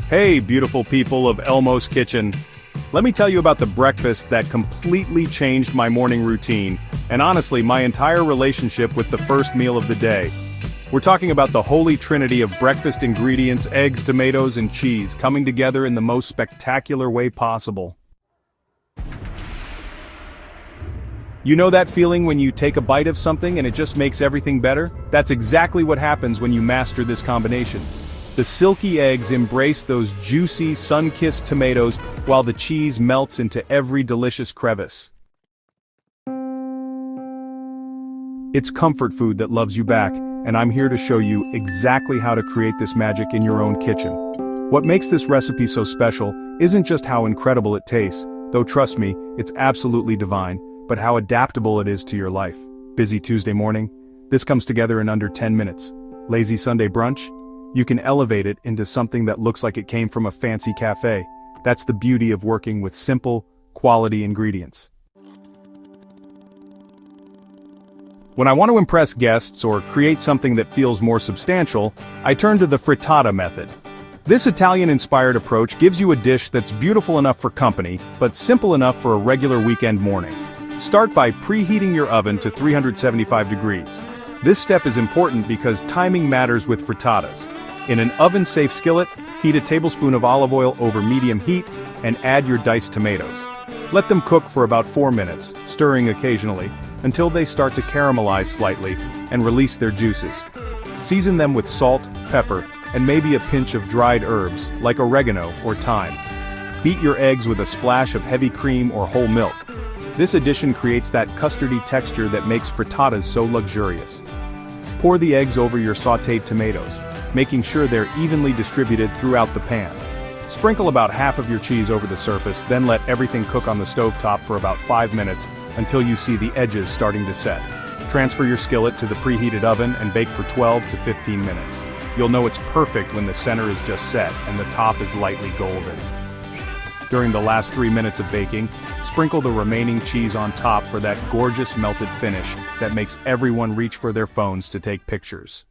Hey, beautiful people of Lmos Kitchen. Let me tell you about the breakfast that completely changed my morning routine, and honestly, my entire relationship with the first meal of the day. We're talking about the holy trinity of breakfast ingredients, eggs, tomatoes, and cheese, coming together in the most spectacular way possible. You know that feeling when you take a bite of something and it just makes everything better? That's exactly what happens when you master this combination. The silky eggs embrace those juicy, sun-kissed tomatoes while the cheese melts into every delicious crevice. It's comfort food that loves you back, and I'm here to show you exactly how to create this magic in your own kitchen. What makes this recipe so special isn't just how incredible it tastes, though trust me, it's absolutely divine, but how adaptable it is to your life. Busy Tuesday morning? This comes together in under 10 minutes. Lazy Sunday brunch? You can elevate it into something that looks like it came from a fancy cafe. That's the beauty of working with simple, quality ingredients. When I want to impress guests or create something that feels more substantial, I turn to the frittata method. This Italian-inspired approach gives you a dish that's beautiful enough for company, but simple enough for a regular weekend morning. Start by preheating your oven to 375 degrees. This step is important because timing matters with frittatas. In an oven-safe skillet, heat a tablespoon of olive oil over medium heat and add your diced tomatoes. Let them cook for about 4 minutes, stirring occasionally, until they start to caramelize slightly and release their juices. Season them with salt, pepper, and maybe a pinch of dried herbs, like oregano or thyme. Beat your eggs with a splash of heavy cream or whole milk. This addition creates that custardy texture that makes frittatas so luxurious. Pour the eggs over your sautéed tomatoes, making sure they're evenly distributed throughout the pan. Sprinkle about half of your cheese over the surface, then let everything cook on the stovetop for about 5 minutes until you see the edges starting to set. Transfer your skillet to the preheated oven and bake for 12 to 15 minutes. You'll know it's perfect when the center is just set and the top is lightly golden. During the last 3 minutes of baking, sprinkle the remaining cheese on top for that gorgeous melted finish that makes everyone reach for their phones to take pictures.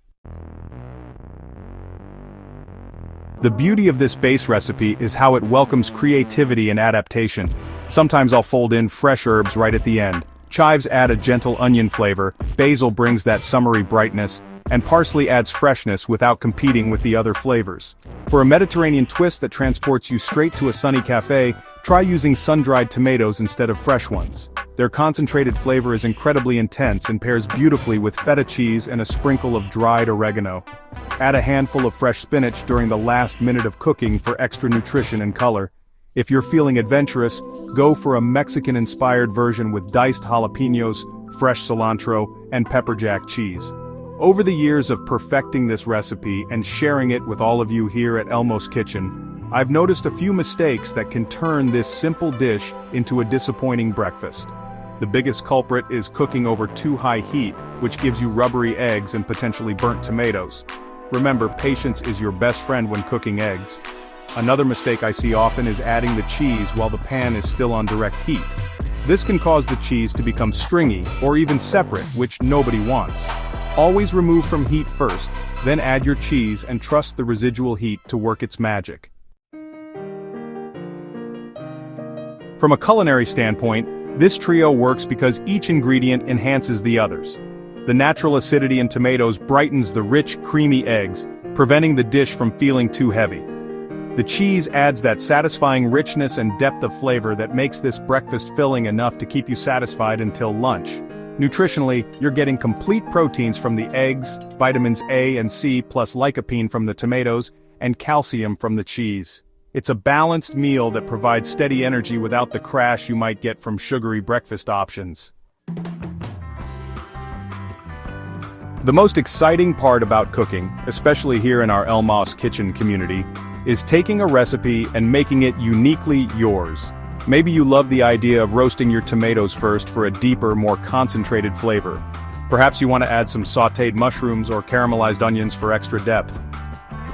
The beauty of this base recipe is how it welcomes creativity and adaptation. Sometimes I'll fold in fresh herbs right at the end. Chives add a gentle onion flavor, basil brings that summery brightness, and parsley adds freshness without competing with the other flavors. For a Mediterranean twist that transports you straight to a sunny cafe, try using sun-dried tomatoes instead of fresh ones. Their concentrated flavor is incredibly intense and pairs beautifully with feta cheese and a sprinkle of dried oregano. Add a handful of fresh spinach during the last minute of cooking for extra nutrition and color. If you're feeling adventurous, go for a Mexican-inspired version with diced jalapenos, fresh cilantro, and pepper jack cheese. Over the years of perfecting this recipe and sharing it with all of you here at Lmos Kitchen, I've noticed a few mistakes that can turn this simple dish into a disappointing breakfast. The biggest culprit is cooking over too high heat, which gives you rubbery eggs and potentially burnt tomatoes. Remember, patience is your best friend when cooking eggs. Another mistake I see often is adding the cheese while the pan is still on direct heat. This can cause the cheese to become stringy or even separate, which nobody wants. Always remove from heat first, then add your cheese and trust the residual heat to work its magic. From a culinary standpoint, this trio works because each ingredient enhances the others. The natural acidity in tomatoes brightens the rich, creamy eggs, preventing the dish from feeling too heavy. The cheese adds that satisfying richness and depth of flavor that makes this breakfast filling enough to keep you satisfied until lunch. Nutritionally, you're getting complete proteins from the eggs, vitamins A and C plus lycopene from the tomatoes, and calcium from the cheese. It's a balanced meal that provides steady energy without the crash you might get from sugary breakfast options. The most exciting part about cooking, especially here in our Lmos Kitchen community, is taking a recipe and making it uniquely yours. Maybe you love the idea of roasting your tomatoes first for a deeper, more concentrated flavor. Perhaps you want to add some sautéed mushrooms or caramelized onions for extra depth.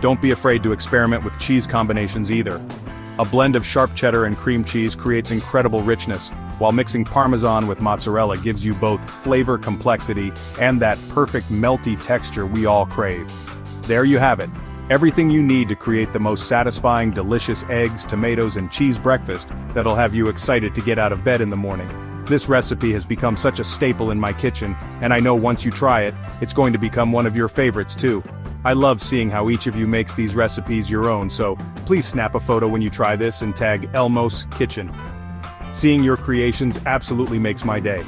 Don't be afraid to experiment with cheese combinations either. A blend of sharp cheddar and cream cheese creates incredible richness, while mixing Parmesan with mozzarella gives you both flavor complexity and that perfect melty texture we all crave. There you have it. Everything you need to create the most satisfying, delicious eggs, tomatoes, and cheese breakfast that'll have you excited to get out of bed in the morning. This recipe has become such a staple in my kitchen, and I know once you try it, it's going to become one of your favorites too. I love seeing how each of you makes these recipes your own, so please snap a photo when you try this and tag Lmos Kitchen. Seeing your creations absolutely makes my day.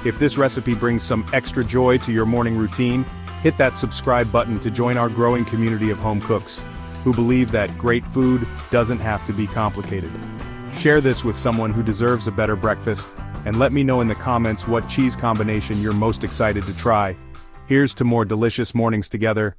If this recipe brings some extra joy to your morning routine, hit that subscribe button to join our growing community of home cooks, who believe that great food doesn't have to be complicated. Share this with someone who deserves a better breakfast, and let me know in the comments what cheese combination you're most excited to try. Here's to more delicious mornings together.